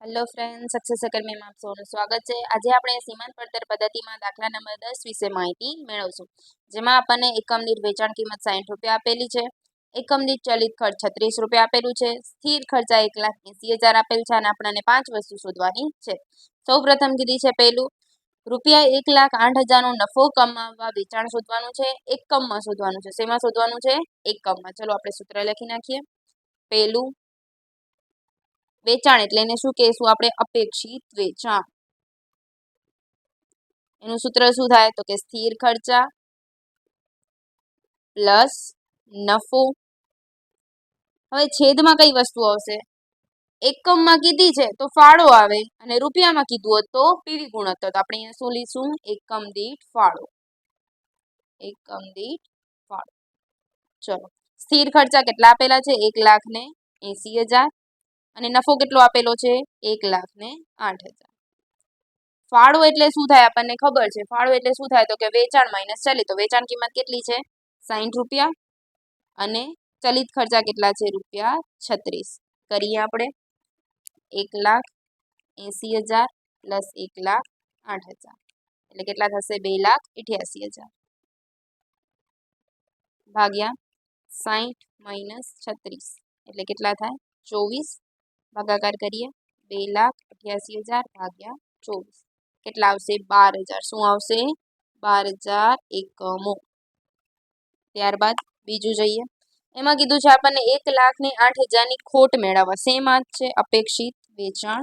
Hello friend, success એકેડમીમાં આપ સૌનું સ્વાગત છે। આજે આપણે સીમાંત પડતર પદ્ધતિમાં દાખલા નંબર 10 વિશે માહિતી મેળવશું, જેમાં આપણને એકમ દીઠ વેચાણ કિંમત 60 રૂપિયા આપેલી છે, એકમ દીઠ ચલિત ખર્ચ 36 રૂપિયા આપેલું છે, સ્થિર ખર્ચા 1,80,000 આપેલ છે અને આપણને 5 વસ્તુ શોધવાની છે। સૌ પ્રથમ કીધી છે પહેલું, રૂપિયા 1,08,000 નો નફો કમાવવા વેચાણ શોધવાનું છે, એકમમાં શોધવાનું છે। શેમાં શોધવાનું છે? એકમમાં। ચલો આપણે સૂત્ર લખી નાખીએ। પહેલું વેચાણ એટલે એને શું કહેશું આપણે? અપેક્ષિત વેચાણ। એનું સૂત્ર શું થાય? તો કે સ્થિર ખર્ચા પ્લસ નફો। હવે છેદમાં કઈ વસ્તુ આવશે? એકમમાં કીધી છે તો ફાળો આવે અને રૂપિયામાં કીધું હોત તો પીવી ગુણોત્તર। તો આપણે અહીંયા શું લીધું? એકમ દીઠ ફાળો। એકમ દીઠ ફાળો। ચલો, સ્થિર ખર્ચા કેટલા આપેલા છે? 1,80,000 અને નફો કેટલો આપેલો છે? 1,08,000। ફાળો એટલે શું થાય? આપણને ખબર છે। ફાળો એટલે શું થાય? તો કે વેચાણ માઇનસ ચલિત। તો વેચાણ કિંમત કેટલી છે? 60 રૂપિયા અને ચલિત ખર્ચા કેટલા છે? રૂપિયા 36। કરીએ આપણે 1,80,000 પ્લસ 1,08,000 એટલે કેટલા થશે? 2,88,000 ભાગ્યા 60 માઇનસ 36 એટલે કેટલા થાય? 24। ભાગાકાર કરીએ 2,88,000 ભાગ્યા 24 કેટલા આવશે? 12,000। શું આવશે? 12,000 એકમો। ત્યારબાદ બીજું જોઈએ, એમાં કીધું છે આપણને 1,08,000 ની ખોટ મેળવવા। શેમાં છે? અપેક્ષિત વેચાણ।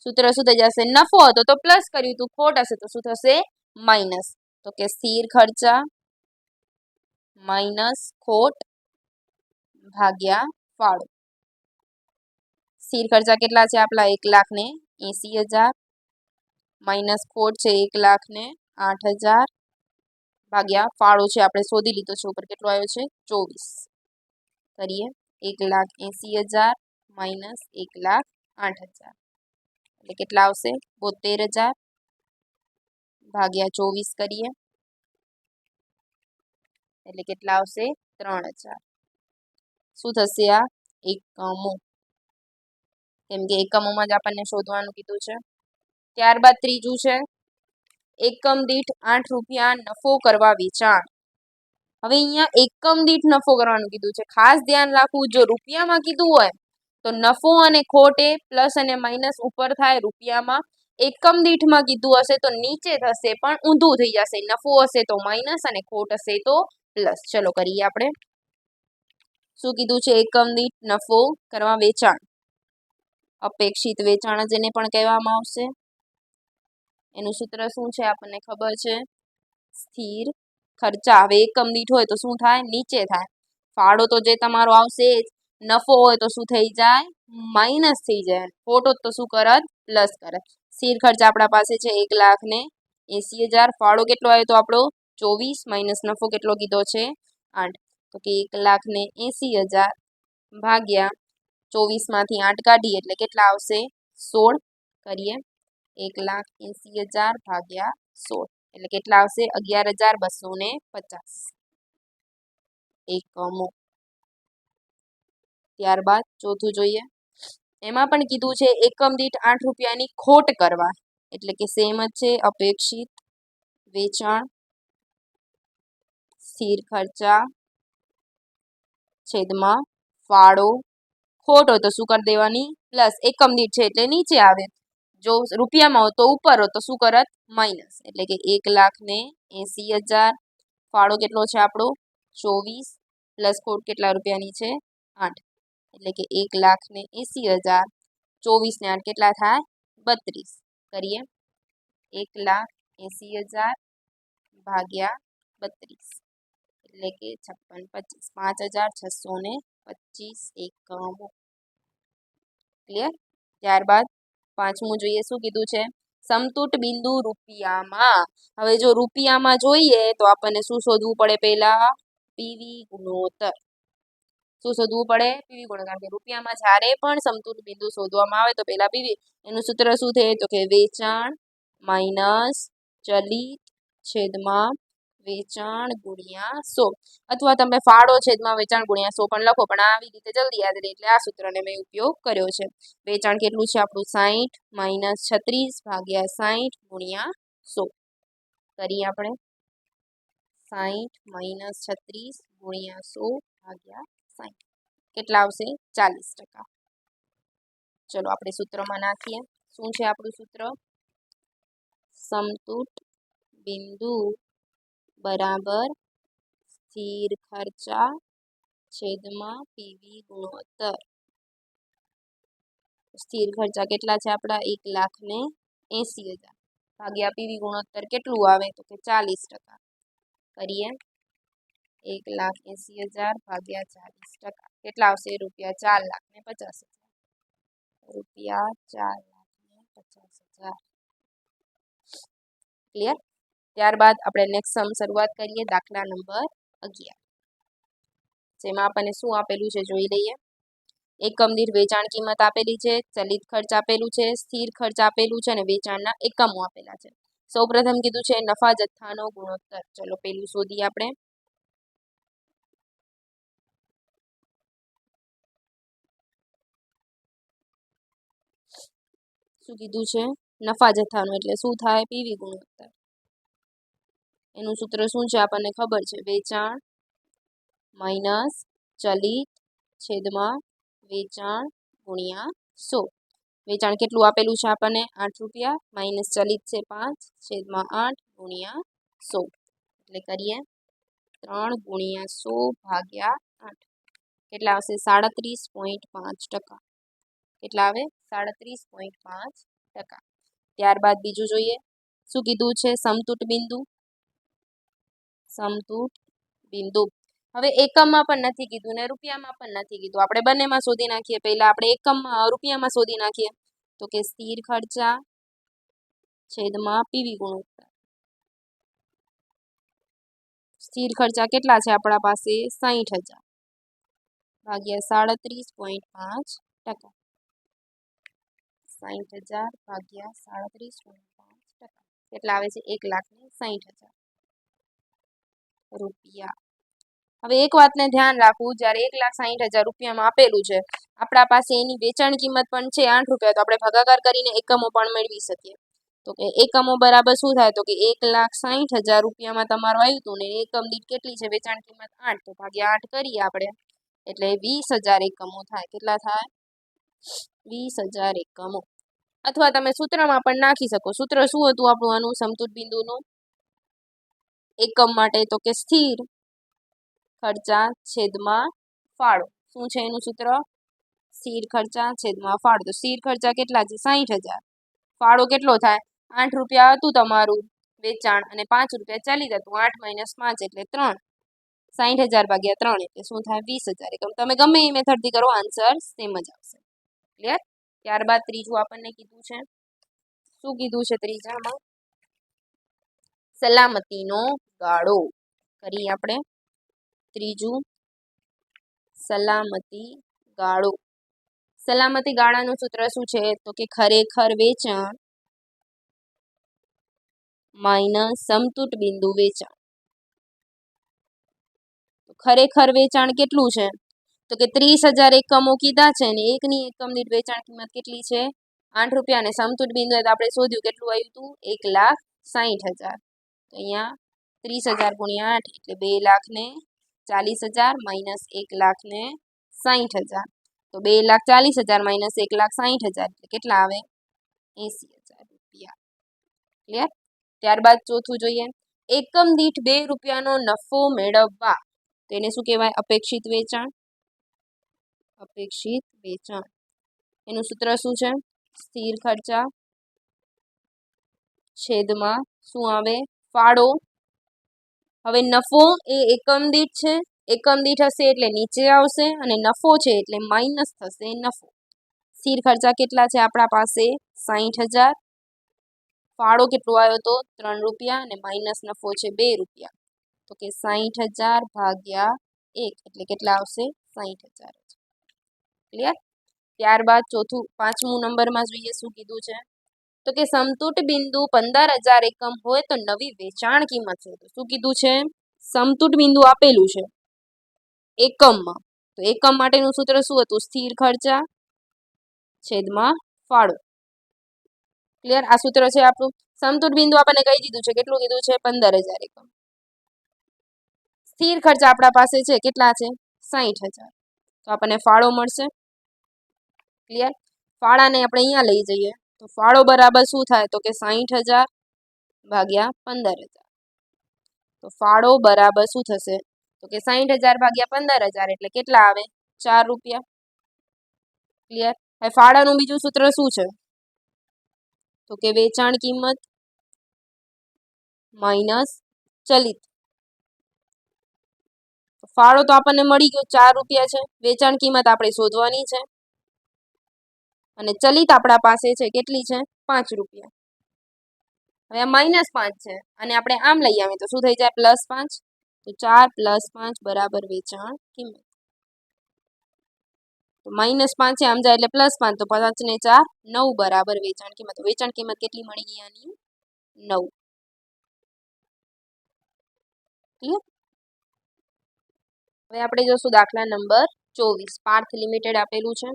સૂત્ર શું થઈ જશે? નફો હતો તો પ્લસ કર્યું હતું, ખોટ હશે તો શું થશે? માઇનસ। તો કે સ્થિર ખર્ચા માઇનસ ખોટ ભાગ્યા ફાળો। સ્થિર ખર્ચા કેટલા છે આપણા? 1,80,000 માઇનસ ખોટ છે 1,08,000 ભાગ્યા ફાળો છે આપણે શોધી લીધો છે, ઉપર કેટલો આવ્યો છે? 24। કરીએ 1,80,000 માઇનસ 1,08,000 એટલે કેટલા આવશે? 72,000 ભાગ્યા 24 કરીએ એટલે કેટલા આવશે? 3,000। શું થશે? આ એકમો, કેમ કે એકમોમાં જ આપણને શોધવાનું કીધું છે। ત્યારબાદ ત્રીજું છે એકમ દીઠ 8 રૂપિયા નફો કરવા વેચાણ। હવે અહીંયા એકમ દીઠ નફો કરવાનું કીધું છે, ખાસ ધ્યાન રાખવું, જો રૂપિયામાં કીધું હોય તો નફો અને ખોટ એ પ્લસ અને માઇનસ ઉપર થાય રૂપિયામાં, એકમ દીઠમાં કીધું હશે તો નીચે થશે પણ ઊંધું થઈ જશે, નફો હશે તો માઇનસ અને ખોટ હશે તો પ્લસ। ચલો કરીએ આપણે, શું કીધું છે? એકમ દીઠ નફો કરવા વેચાણ, અપેક્ષિત વેચાણ જેને પણ કહેવામાં આવશે। એનું સૂત્ર શું છે? આપણને ખબર છે, સ્થિર ખર્ચા। હવે એકમ દીઠ હોય તો શું થાય? નીચે થાય। ફાળો તો જે તમારો આવશે જ, નફો હોય તો શું થઈ જાય? માઇનસ થઈ જાય। ખોટ હોત તો શું કરત? પ્લસ કરત। સ્થિર ખર્ચ આપણા પાસે છે 1,80,000, ફાળો કેટલો આવ્યો તો આપણો? 24 માઇનસ નફો કેટલો કીધો છે? 8। તો કે 1,80,000 ભાગ્યા 24 માંથી 8 કાઢીએ એટલે કેટલા આવશે? 16। કરીએ 1,80,000 ભાગ્યા 16 એટલે કેટલા આવશે? 11,250 એકમો। ત્યારબાદ ચોથું જોઈએ, એમાં પણ કીધું છે એકમ દીઠ 8 રૂપિયાની ખોટ કરવા, એટલે કે સેમ જ છે, અપેક્ષિત વેચાણ સ્થિર ખર્ચા છેદમાં ફાળો, ખોટ હોય તો શું કરી દેવાની? પ્લસ। એકમ દીઠ છે એટલે નીચે આવે, જો રૂપિયામાં હોય તો ઉપર હોય તો શું કરત? માઇનસ। એટલે કે 1,80,000 ફાળો કેટલો છે આપણો? 24 પ્લસ ખોટ કેટલા રૂપિયાની છે? 8 એટલે કે 1,80,000 24 ને 8 કેટલા થાય? 32। કરીએ 1,80,000 ભાગ્યા 32 એટલે કે 56, 5,625 એકમો। ક્લિયર? ત્યારબાદ પાંચમું જોઈએ, શું કીધું છે? સમતૂર બિંદુ રૂપિયામાં। હવે જો રૂપિયામાં જોઈએ તો આપણને શું શોધવું પડે? પહેલા પીવી ગુણોત્તર। શું શોધવું પડે? પીવી ગુણોત્તર। કારણ કે રૂપિયામાં જ્યારે પણ સમતૂર બિંદુ શોધવામાં આવે તો પહેલા પીવી, એનું સૂત્ર શું થાય? તો કે વેચાણ માઇનસ ચલિત છેદમાં વેચાણ ગુણ્યા 100, અથવા તમે ફાળો છેદમાં વેચાણ ગુણ્યા 100 પણ લખો, પણ આવી રીતે જલ્દી યાદ રહે એટલે આ સૂત્રને મેં ઉપયોગ કર્યો છે. વેચાણ કેટલું છે આપણું 60 માઇનસ 36 ભાગ્યા 60 ગુણ્યા 100. કરીએ આપણે 60 માઇનસ 36 ગુણ્યા 100 ભાગ્યા 60 કેટલા આવશે 40%. ચલો આપણે સૂત્રમાં નાખીએ. શું છે આપણું સૂત્ર? સમતૂર બિંદુ બરાબર સ્થિર ખર્ચા છેદમાં પીવી ગુણોત્તર. સ્થિર ખર્ચા કેટલા છે આપણા 1,80,000 ભાગ્યા પીવી ગુણોત્તર કેટલું આવે તો કે 40%. કરીએ 1,80,000 ભાગ્યા 40% કેટલા આવશે રૂપિયા 4,50,000. રૂપિયા 4,50,000. ક્લિયર? ત્યારબાદ આપણે નેક્સ્ટ સમ શરૂઆત કરીએ. દાખલા નંબર 11, જેમાં આપણને શું આપેલું છે જોઈ લઈએ. એકમ દીઠ વેચાણ કિંમત આપેલી છે, ચલિત ખર્ચ આપેલું છે, સ્થિર ખર્ચ આપેલું છે અને વેચાણના એકમો આપેલા છે. સૌપ્રથમ કીધું છે નફા જથ્થાનો ગુણોત્તર. ચલો પેલું શોધીએ આપણે. શું કીધું છે? નફા જથ્થાનો એટલે શું થાય? પીવી ગુણોત્તર. એનું સૂત્ર શું છે આપણને ખબર છે, વેચાણ માઇનસ ચલિત છેદમાં વેચાણ ગુણ્યા 100. વેચાણ કેટલું આપેલું છે આપણને 8 રૂપિયા માઇનસ ચલિત છે 5 છેદમાં 8 ગુણ્યા 100. એટલે કરીએ 3 ગુણ્યા 100 ભાગ્યા 8 કેટલા આવશે 37.5%. કેટલા આવે 37.5%. ત્યારબાદ બીજું જોઈએ. શું કીધું છે? સમતૂર બિંદુ. સમતૂર બિંદુ. હવે એકમમાં પણ નથી કીધું ને રૂપિયામાં પણ નથી કીધું. આપણે બંનેમાં શોધી નાખીએ. પહેલા આપણે એકમમાં રૂપિયામાં શોધી નાખીએ તો કે સ્થિર ખર્ચા છેદમાં પીવી ગુણોત્તર. સ્થિર ખર્ચા કેટલા છે આપણા પાસે 60,000 ભાગ્યા 37.5%. 60,000 ભાગ્યા 37.5% કેટલા આવે છે 1,60,000 રૂપિયા. હવે એક વાતને ધ્યાન રાખવું, જ્યારે 1,60,000 રૂપિયામાં આપેલું છે, આપણા પાસે એની વેચાણ કિંમત પણ છે 8 રૂપિયા, તો આપણે ભાગાકાર કરીને એકમો પણ મેળવી શકીએ. તો કે એકમો બરાબર શું થાય તો કે 1,60,000 રૂપિયામાં તમારું આવ્યું હતું ને એકમ દીઠ કેટલી છે વેચાણ કિંમત 8, તો ભાગ્યા 8 કરીએ આપણે એટલે 20,000 એકમો થાય. કેટલા થાય? 20,000 એકમો. અથવા તમે સૂત્રમાં પણ નાખી શકો. સૂત્ર શું હતું આપણું આનું સમતૂર બિંદુનું એકમ માટે તો કે સ્થિર ખર્ચા છેદમાં ફાળો. શું છે એનું સૂત્ર? સ્થિર ખર્ચા છેદમાં ફાળો. તો સ્થિર ખર્ચા કેટલા છે 60,000, ફાળો કેટલો થાય 8 રૂપિયા હતું તમારું વેચાણ અને 5 રૂપિયા ચાલી જતું. 8 માઇનસ 5 એટલે 3. 60,000 ભાગ્યા 3 એટલે શું થાય 20,000 એકમ. તમે ગમે એ મેથડથી કરો આન્સર સેમ જ આવશે. ક્લિયર? ત્યારબાદ ત્રીજું આપણને કીધું છે. શું કીધું છે ત્રીજામાં? સલામતીનો ગાળો. કરીએ આપણે ત્રીજું સલામતી ગાળો. સલામતી ગાળાનું સૂત્ર શું છે તો કે ખરેખર વેચાણ માઇનસ સમતૂર બિંદુ વેચાણ. ખરેખર વેચાણ કેટલું છે તો કે 30,000 એકમો કીધા છે ને એકની એકમ દીઠ વેચાણ કિંમત કેટલી છે 8 રૂપિયા અને સમતૂર બિંદુ આપણે શોધ્યું કેટલું આવ્યું હતું 1,60,000. તો અહીંયા 30,000 ગુણ્યા 8 એટલે 2,40,000 માઇનસ 1,60,000. તો 2,40,000 માઇનસ 1,60,000 એટલે કેટલા આવે 80,000 રૂપિયા. ક્લિયર? ત્યારબાદ ચોથું જોઈએ. એકમ દીઠ 2 રૂપિયાનો નફો મેળવવા તેને શું કહેવાય? અપેક્ષિત વેચાણ. અપેક્ષિત વેચાણ. એનું સૂત્ર શું છે? સ્થિર ખર્ચા છેદમાં શું આવે ફાળો. હવે નફો એ એકમ દીઠ છે, એકમ દીઠ હશે એટલે નીચે આવશે અને નફો છે એટલે માઇનસ થશે નફો. સ્થિર ખર્ચા કેટલા છે આપણા પાસે 60,000, ફાળો કેટલો આવ્યો તો 3 રૂપિયા અને માઇનસ નફો છે 2 રૂપિયા. તો કે 60,000 ભાગ્યા 1 એટલે કેટલા આવશે 60,000. ક્લિયર? ત્યારબાદ પાંચમું નંબરમાં જોઈએ શું કીધું છે તો કે સમતૂર બિંદુ 15,000 એકમ હોય તો નવી વેચાણ કિંમત છે. શું કીધું છે? સમતૂર બિંદુ આપેલું છે એકમમાં, તો એકમ માટેનું સૂત્ર શું હતું? સ્થિર ખર્ચા છેદમાં ફાળો. ક્લિયર? આ સૂત્ર છે આપણું. સમતૂર બિંદુ આપણને કહી દીધું છે, કેટલું કીધું છે? 15,000 એકમ. સ્થિર ખર્ચા આપણા પાસે છે કેટલા છે? 60,000. તો આપણને ફાળો મળશે. ક્લિયર? ફાળાને આપણે અહીંયા લઈ જઈએ તો ફાળો બરાબર શું થાય? તો કે 60,000 ભાગ્યા 15,000. તો ફાળો બરાબર શું થશે? તો કે 60,000 ભાગ્યા 15,000 એટલે કેટલા આવે? 4 રૂપિયા. ક્લિયર? હવે ફાળાનું બીજું સૂત્ર શું છે? તો કે વેચાણ કિંમત માઇનસ ચલિત. ફાળો તો આપણને મળી ગયો 4 રૂપિયા છે. વેચાણ કિંમત આપણે શોધવાની છે અને ચલિત આપણા પાસે છે કેટલી છે? 5 રૂપિયા. હવે આ -5 છે અને આપણે આમ લઈ આવીએ તો શું થઈ જાય? +5. તો 4 + 5 બરાબર વેચાણ કિંમત. તો -5 છે આમ જાય એટલે +5, તો 5 ને 4 9 બરાબર વેચાણ કિંમત. તો વેચાણ કિંમત કેટલી મળી ગઈ આની? 9. ક્લિયર? હવે આપણે જોશું દાખલા નંબર 24. પાર્થ લિમિટેડ આપેલું છે.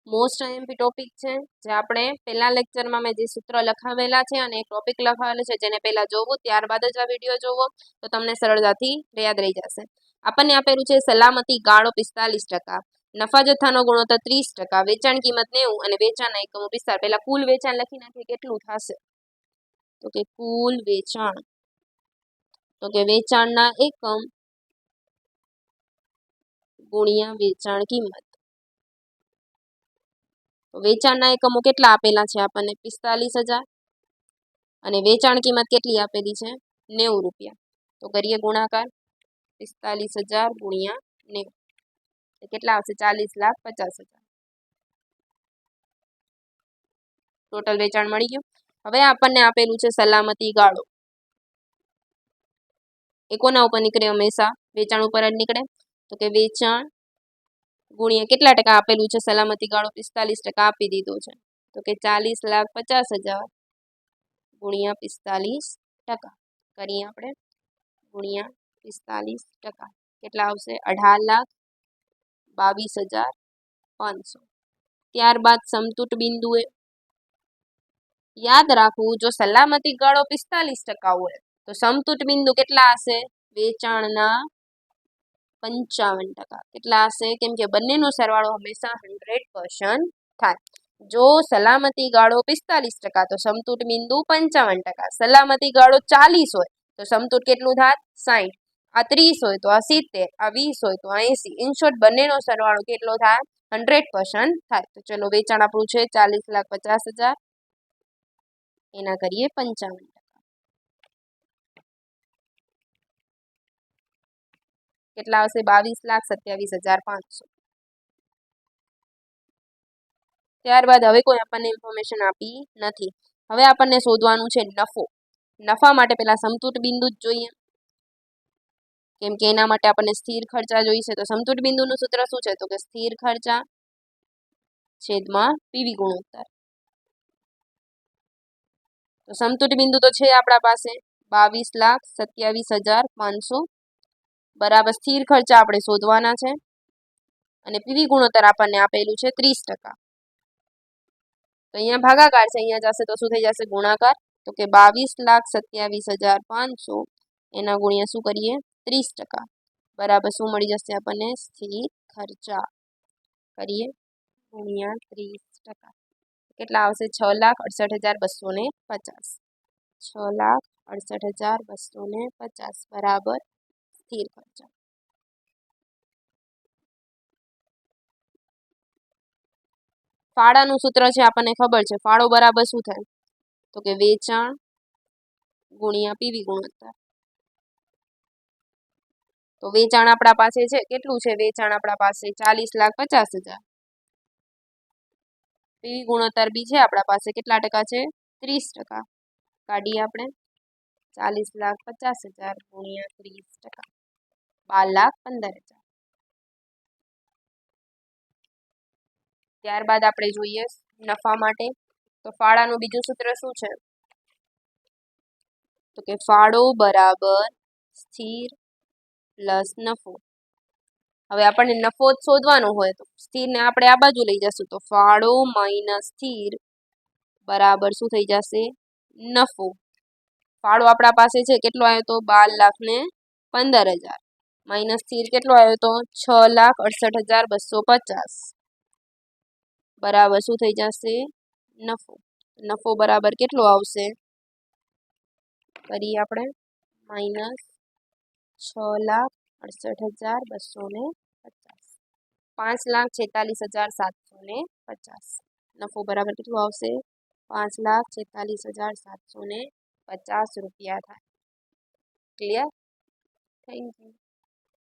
મોસ્ટ આઈએમપી ટોપિક છે, જે આપણે પહેલા લેક્ચરમાં મેં જે સૂત્ર લખાવેલા છે અને એક ટોપિક લખાવેલું છે, જેને પહેલા જોવું ત્યારબાદ જ આ વિડીયો જોવો તો તમને સરળતાથી યાદ રહી જશે. આપણને આપેલું છે સલામતી ગાળો 45%, નફા જથ્થાનો ગુણોત્તર 30%, વેચાણ કિંમત 90 અને વેચાણના એકમો 45. પહેલા કુલ વેચાણ લખી નાખીએ કેટલું થશે? તો કે કુલ વેચાણ, તો કે વેચાણના એકમ ગુણ્યા વેચાણ કિંમત. વેચાણના એકમો કેટલા આપેલા છે આપણને? 45,000 અને વેચાણ કિંમત કેટલી આપેલી છે? 90 રૂપિયા. તો કરીએ ગુણાકાર. 45,000 ગુણ્યા 90 કેટલા આવશે? 40,50,000. ટોટલ વેચાણ મળી ગયું. હવે આપણને આપેલું છે સલામતી ગાળો. એ કોના ઉપર નીકળે? હંમેશા વેચાણ ઉપર જ નીકળે. તો કે વેચાણ ગુણ્યા કેટલા ટકા આપેલું છે? સલામતી ગાળો 45% આપી દીધો છે. તો કે 40,50,000 ગુણ્યા 45%. કરીએ આપણે ગુણ્યા 45%. કેટલા આવશે? 18,22,500. ત્યારબાદ સમતૂર બિંદુએ યાદ રાખવું, જો સલામતી ગાળો 45% હોય તો સમતૂર બિંદુ કેટલા હશે? વેચાણના 55%. કેટલા હશે? કેમ કે બંનેનો સરવાળો હંમેશા 100% થાય. જો સલામતી ગાળો 45% તો સમતૂર બિંદુ 55%. સલામતી ગાળો 40 હોય તો સમતૂર કેટલું થાય? 60. આ 30 હોય તો આ 70, આ 20 હોય તો આ 80. ઇન શોર્ટ બંનેનો સરવાળો કેટલો થાય? 100% થાય. તો ચલો વેચાણ આપણું છે 40,50,000, એના કરીએ 55%. કેટલા આવશે? 22,27,500. ત્યારબાદ હવે કોઈ આપણને ઇન્ફોર્મેશન આપી નથી. હવે આપણને શોધવાનું છે નફો. નફા માટે પહેલા સમતૂર બિંદુ જ જોઈએ, કેમ કે એના માટે આપણને સ્થિર ખર્ચા જોઈશે. તો સમતૂર બિંદુનું સૂત્ર શું છે? તો કે સ્થિર ખર્ચા છેદમાં પીવી ગુણોત્તર. તો સમતૂર બિંદુ તો છે આપણા પાસે 22,27,500 બરાબર સ્થિર ખર્ચા આપણે શોધવાના છે અને પીવી ગુણોત્તર આપણને આપેલું છે 30%. તો અહીંયા ભાગાકાર છે, અહીંયા જશે તો શું થઈ જશે? ગુણાકાર. તો કે 22,27,500 એના ગુણ્યા શું કરીએ? 30% બરાબર શું મળી જશે આપણને? સ્થિર ખર્ચા. કરીએ ગુણ્યા 30%. કેટલા આવશે? 6,68,250. 6,68,250 બરાબર સ્થિર ખર્ચા. ફાળાનું સૂત્ર છે આપણને ખબર છે. ફાળો બરાબર શું થાય? તો કે વેચાણ ગુણ્યા પીવી ગુણોત્તર. તો વેચાણ આપણા પાસે છે કેટલું છે? વેચાણ આપણા પાસે 40,50,000. પીવી ગુણોત્તર બી છે આપણા પાસે કેટલા ટકા છે? 30%. કાઢીએ આપણે 40,50,000 ગુણ્યા 30%, 12,15,000. ત્યારબાદ આપણે જોઈએ નફા માટે, તો ફાળાનું બીજું સૂત્ર શું છે? તો કે ફાળો બરાબર સ્થિર પ્લસ નફો. હવે આપણને નફો જ શોધવાનો હોય તો સ્થિરને આપણે આ બાજુ લઈ જશું, તો ફાળો માઇનસ સ્થિર બરાબર શું થઈ જશે? નફો. ફાળો આપણા પાસે છે કેટલો આવ્યો તો 12,15,000 માઇનસ સ્થિર કેટલો આવ્યો તો 6,68,250 બરાબર શું થઈ જશે? નફો. નફો બરાબર કેટલો આવશે? કરીએ આપણે માઇનસ 6,68,250 5,46,750. નફો બરાબર કેટલો આવશે? 5,46,750 રૂપિયા થાય. ક્લિયર? Thank you.